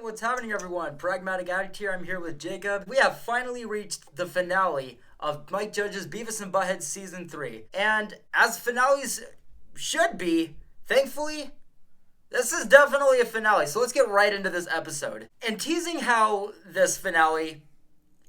what's happening everyone? Pragmatic Addict here, I'm here with Jacob. We have finally reached the finale of Mike Judge's Beavis and Butthead Season 3. And as finales should be, thankfully, this is definitely a finale. So let's get right into this episode. And teasing how this finale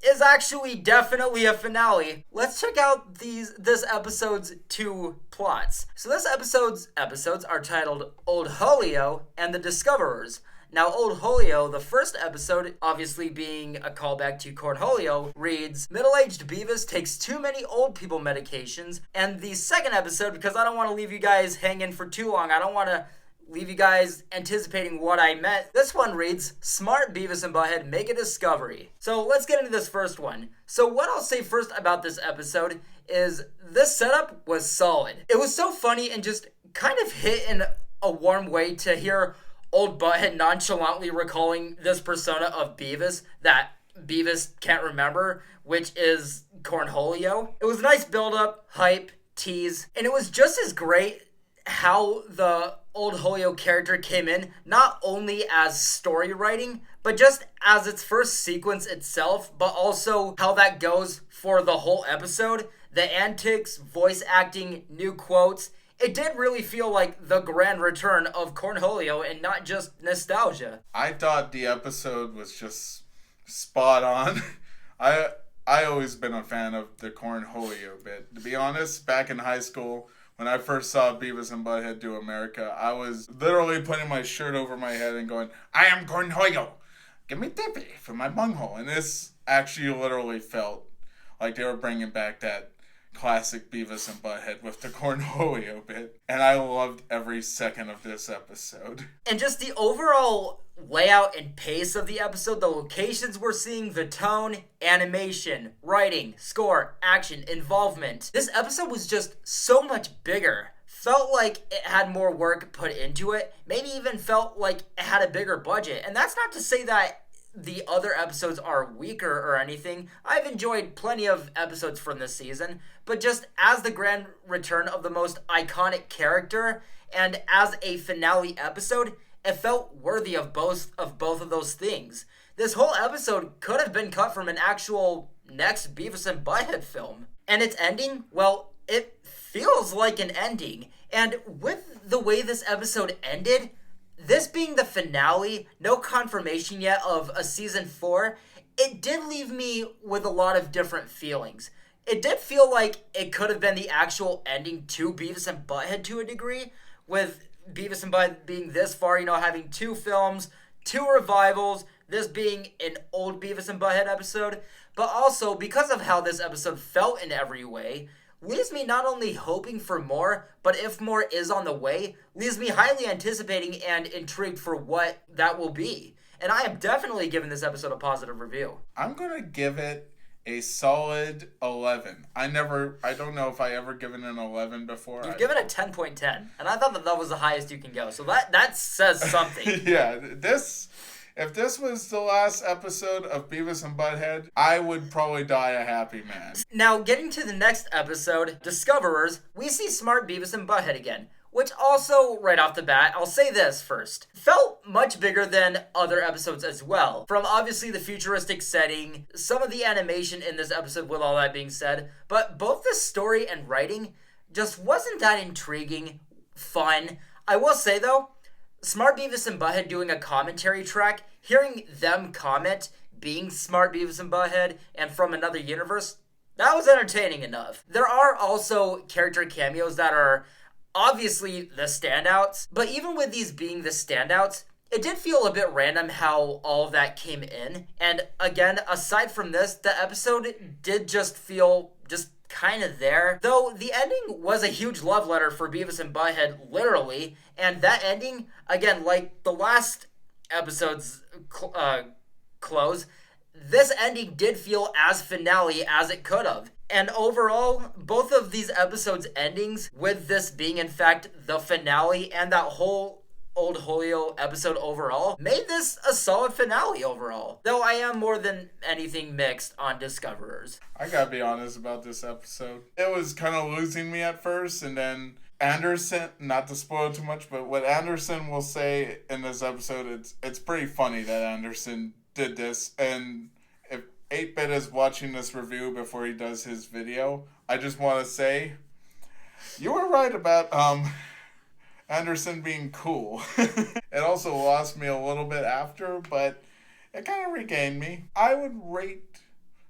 is actually definitely a finale, let's check out this episode's two plots. So this episodes are titled Old Holio and the Discoverers. Now, Old Holio, the first episode, obviously being a callback to Cornholio, reads, middle-aged Beavis takes too many old people medications. And the second episode, because I don't want to leave you guys hanging for too long, I don't want to leave you guys anticipating what I meant. This one reads, smart Beavis and Butthead make a discovery. So let's get into this first one. So what I'll say first about this episode is this setup was solid. It was so funny and just kind of hit in a warm way to hear Old Butthead nonchalantly recalling this persona of Beavis that Beavis can't remember, which is Cornholio. It was a nice build-up, hype, tease, and it was just as great how the Old Holio character came in, not only as story writing, but just as its first sequence itself, but also how that goes for the whole episode. The antics, voice acting, new quotes. It did really feel like the grand return of Cornholio and not just nostalgia. I thought the episode was just spot on. I always been a fan of the Cornholio bit. To be honest, back in high school, when I first saw Beavis and Butthead Do America, I was literally putting my shirt over my head and going, I am Cornholio. Give me tippy for my bunghole. And this actually literally felt like they were bringing back that classic Beavis and Butthead with the Cornholio bit. And I loved every second of this episode. And just the overall layout and pace of the episode, the locations we're seeing, the tone, animation, writing, score, action, involvement. This episode was just so much bigger. Felt like it had more work put into it. Maybe even felt like it had a bigger budget. And that's not to say that the other episodes are weaker or anything. I've enjoyed plenty of episodes from this season, but just as the grand return of the most iconic character and as a finale episode, it felt worthy of both of those things. This whole episode could have been cut from an actual next Beavis and Butthead film. And its ending, well, it feels like an ending. And with the way this episode ended, this being the finale, no confirmation yet of a season 4, it did leave me with a lot of different feelings. It did feel like it could have been the actual ending to Beavis and Butthead to a degree, with Beavis and Butthead being this far, having 2 films, 2 revivals, this being an old Beavis and Butthead episode, but also because of how this episode felt in every way, leaves me not only hoping for more, but if more is on the way, leaves me highly anticipating and intrigued for what that will be. And I am definitely giving this episode a positive review. I'm going to give it a solid 11. I don't know if I ever given an 11 before. You've given it 10.10, and I thought that was the highest you can go, so that says something. Yeah, if this was the last episode of Beavis and Butthead, I would probably die a happy man. Now, getting to the next episode, Discoverers, we see smart Beavis and Butthead again. Which also, right off the bat, I'll say this first, felt much bigger than other episodes as well. From obviously the futuristic setting, some of the animation in this episode with all that being said, but both the story and writing just wasn't that intriguing, fun. I will say though, smart Beavis and Butthead doing a commentary track, hearing them comment, being smart Beavis and Butthead, and from another universe, that was entertaining enough. There are also character cameos that are obviously the standouts, but even with these being the standouts, it did feel a bit random how all of that came in. And again, aside from this, the episode did just feel just kind of there. Though the ending was a huge love letter for Beavis and Butthead, literally. And that ending, again, like the last episode's close, this ending did feel as finale as it could have. And overall, both of these episodes' endings, with this being in fact the finale and that whole Old Holio episode overall, made this a solid finale overall. Though I am more than anything mixed on Discoverers. I gotta be honest about this episode. It was kind of losing me at first, and then Anderson, not to spoil too much, but what Anderson will say in this episode, it's pretty funny that Anderson did this. And if 8-Bit is watching this review before he does his video, I just want to say, you were right about Anderson being cool. It also lost me a little bit after, but it kind of regained me. I would rate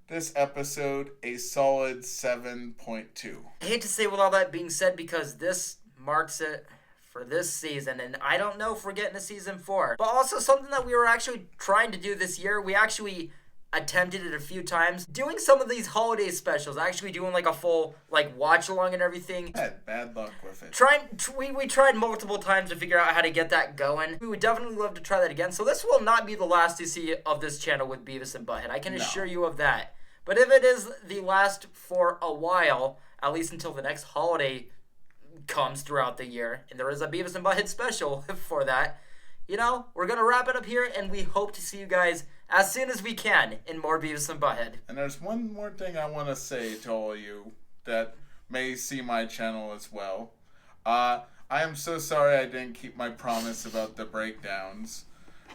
this episode a solid 7.2. I hate to say with all that being said because this marks it for this season, and I don't know if we're getting to season 4. But also something that we were actually trying to do this year, we actually attempted it a few times, doing some of these holiday specials, actually doing like a full like watch along and everything. I had bad luck with it. We tried multiple times to figure out how to get that going. We would definitely love to try that again. So this will not be the last you see of this channel with Beavis and Butthead. I can assure you of that. But if it is the last for a while, at least until the next holiday comes throughout the year, and there is a Beavis and Butthead special for that, you know, we're going to wrap it up here, and we hope to see you guys as soon as we can in more Beavis and Butthead. And there's one more thing I want to say to all of you that may see my channel as well. I am so sorry I didn't keep my promise about the breakdowns.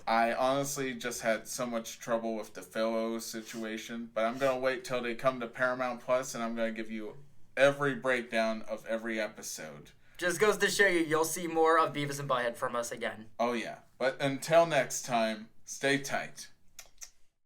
I honestly just had so much trouble with the Philo situation, but I'm going to wait till they come to Paramount Plus, and I'm going to give you every breakdown of every episode. Just goes to show you, you'll see more of Beavis and Butthead from us again. Oh yeah, but until next time, stay tight.